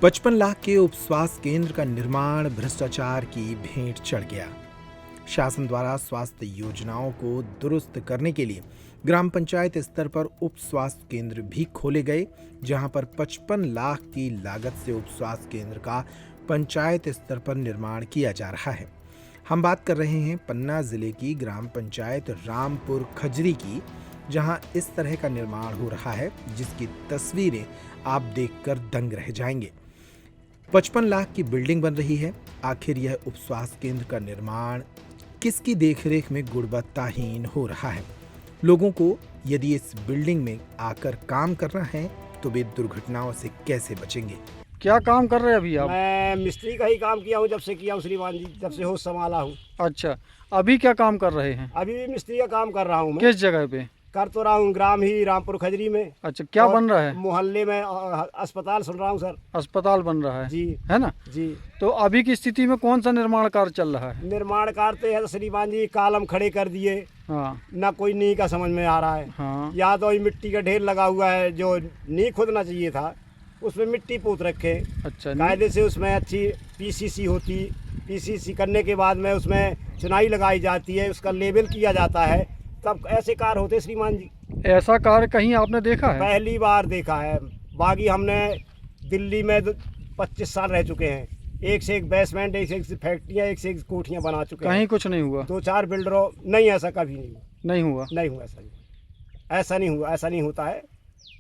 55 लाख के उप स्वास्थ्य केंद्र का निर्माण भ्रष्टाचार की भेंट चढ़ गया। शासन द्वारा स्वास्थ्य योजनाओं को दुरुस्त करने के लिए ग्राम पंचायत स्तर पर उप स्वास्थ्य केंद्र भी खोले गए, जहां पर 55 लाख की लागत से उप स्वास्थ्य केंद्र का पंचायत स्तर पर निर्माण किया जा रहा है। हम बात कर रहे हैं पन्ना जिले की ग्राम पंचायत रामपुर खजरी की, जहां इस तरह का निर्माण हो रहा है जिसकी तस्वीरें आप देखकर दंग रह जाएंगे। 55 लाख की बिल्डिंग बन रही है। आखिर यह उप स्वास्थ्य केंद्र का निर्माण किसकी देखरेख में गुणवत्ताहीन हो रहा है? लोगों को यदि इस बिल्डिंग में आकर काम करना है तो वे दुर्घटनाओं से कैसे बचेंगे? क्या काम कर रहे हैं अभी आप? मैं मिस्त्री का ही काम किया हूँ, जब से किया हूँ श्रीमान जी, जब से होश संभाला हूँ। अच्छा, अभी क्या काम कर रहे हैं? अभी भी मिस्त्री का काम कर रहा हूँ मैं। किस जगह पे? कर तो रहा हूँ ग्राम ही रामपुर खजरी में। अच्छा, क्या बन रहा है? मोहल्ले में अस्पताल सुन रहा हूँ सर। अस्पताल बन रहा है जी, है ना? जी। तो अभी की स्थिति में कौन सा निर्माण कार्य चल रहा है? निर्माण करते हैं श्रीमान जी, कालम खड़े कर दिए, हाँ ना कोई नी का समझ में आ रहा है। हाँ। या तो मिट्टी का ढेर लगा हुआ है, जो नी खोदना चाहिए था उसमें मिट्टी पोत रखे। अच्छा, कायदे से उसमें अच्छी पीसीसी होती, पीसीसी करने के बाद में उसमें चुनाई लगाई जाती है, उसका लेबल किया जाता है, तब ऐसे कार्य होते श्रीमान जी। ऐसा कार्य कहीं आपने देखा है? पहली बार देखा है। बाकी हमने दिल्ली में 25 साल रह चुके हैं, एक से एक बेसमेंट, एक से एक फैक्ट्रियाँ, एक से एक कोठियाँ बना चुके हैं। कहीं कुछ नहीं हुआ? 2-4 बिल्डरों नहीं, ऐसा कभी नहीं हुआ। नहीं हुआ? नहीं हुआ, ऐसा नहीं हुआ, ऐसा नहीं होता है।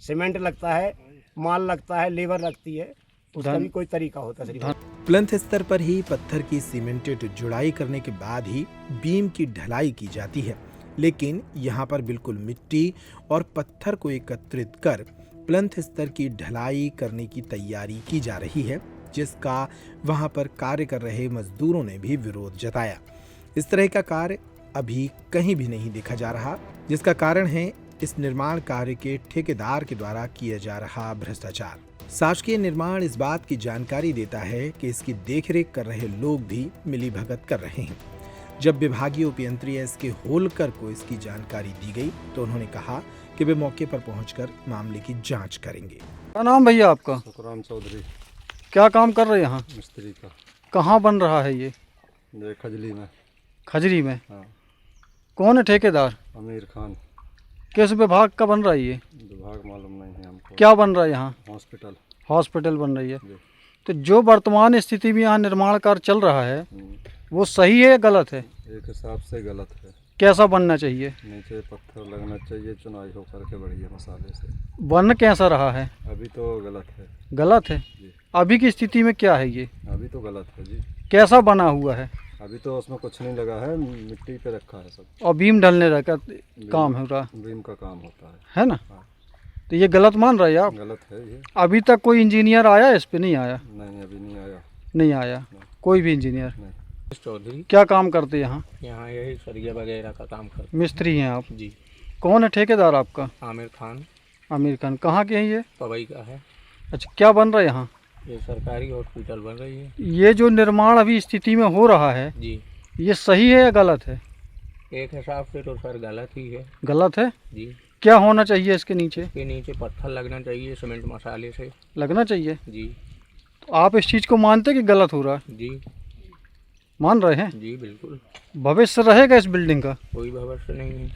सीमेंट लगता है, माल लगता है, लेबर लगती है, उसका भी कोई तरीका होता है श्रीमान। प्लिंथ स्तर पर ही पत्थर की सीमेंटेड जुड़ाई करने के बाद ही बीम की ढलाई की जाती है, लेकिन यहाँ पर बिल्कुल मिट्टी और पत्थर को एकत्रित कर प्लिंथ स्तर की ढलाई करने की तैयारी की जा रही है, जिसका वहाँ पर कार्य कर रहे मजदूरों ने भी विरोध जताया। इस तरह का कार्य अभी कहीं भी नहीं देखा जा रहा, जिसका कारण है इस निर्माण कार्य के ठेकेदार के द्वारा किया जा रहा भ्रष्टाचार। शासकीय निर्माण इस बात की जानकारी देता है कि इसकी देखरेख कर रहे लोग भी मिलीभगत कर रहे हैं। जब विभागीय उपयंत्री एस.के. होलकर को इसकी जानकारी दी गई तो उन्होंने कहा कि वे मौके पर पहुंचकर मामले की जांच करेंगे। क्या नाम भैया आपका? सुखराम चौधरी। क्या काम कर रहे हैं यहाँ? मिस्त्री का। कहाँ बन रहा है ये? खजली में। खजरी में? हाँ। कौन है ठेकेदार? आमिर खान। किस विभाग का बन रहा है ये? विभाग मालूम नहीं है हमको। क्या बन रहा है यहाँ? हॉस्पिटल। हॉस्पिटल बन रही है। जी। तो जो वर्तमान स्थिति में यहाँ निर्माण कार्य चल रहा है वो सही है या गलत है? एक हिसाब से गलत है। कैसा बनना चाहिए? नीचे पत्थर लगना चाहिए, चुनाई हो करके बढ़िया मसाले से। बन कैसा रहा है? अभी तो गलत है। गलत है? जी। अभी की स्थिति में क्या है ये? अभी तो गलत है जी। कैसा बना हुआ है? अभी तो उसमें कुछ नहीं लगा है, मिट्टी पे रखा है सब। और बीम ढलने का काम हो रहा बीम का काम होता है ना? हाँ। तो ये गलत मान रहे हैं आप? गलत है ये। अभी तक कोई इंजीनियर आया इस पे? नहीं आया? नहीं, अभी नहीं आया। नहीं आया कोई भी इंजीनियर? नहीं। चौधरी। क्या काम करते हैं यहाँ? यहाँ यही सरिया वगैरह का काम करते मिस्त्री हैं आप? जी। कौन है ठेकेदार आपका? आमिर खान। आमिर खान। कहाँ के हैं ये? पवई का है। अच्छा, क्या बन रहा है यहाँ? ये सरकारी हॉस्पिटल बन रही है। ये जो निर्माण अभी स्थिति में हो रहा है जी। ये सही है या गलत है? एक हिसाब से तो सर गलत ही है। गलत है? जी। क्या होना चाहिए इसके नीचे? इसके नीचे पत्थर लगना चाहिए, सीमेंट मसाले से लगना चाहिए। जी। तो आप इस चीज़ को मानते हैं कि गलत हो रहा है? जी। मान रहे हैं? जी बिल्कुल। भविष्य रहेगा इस बिल्डिंग का? कोई भविष्य नहीं है।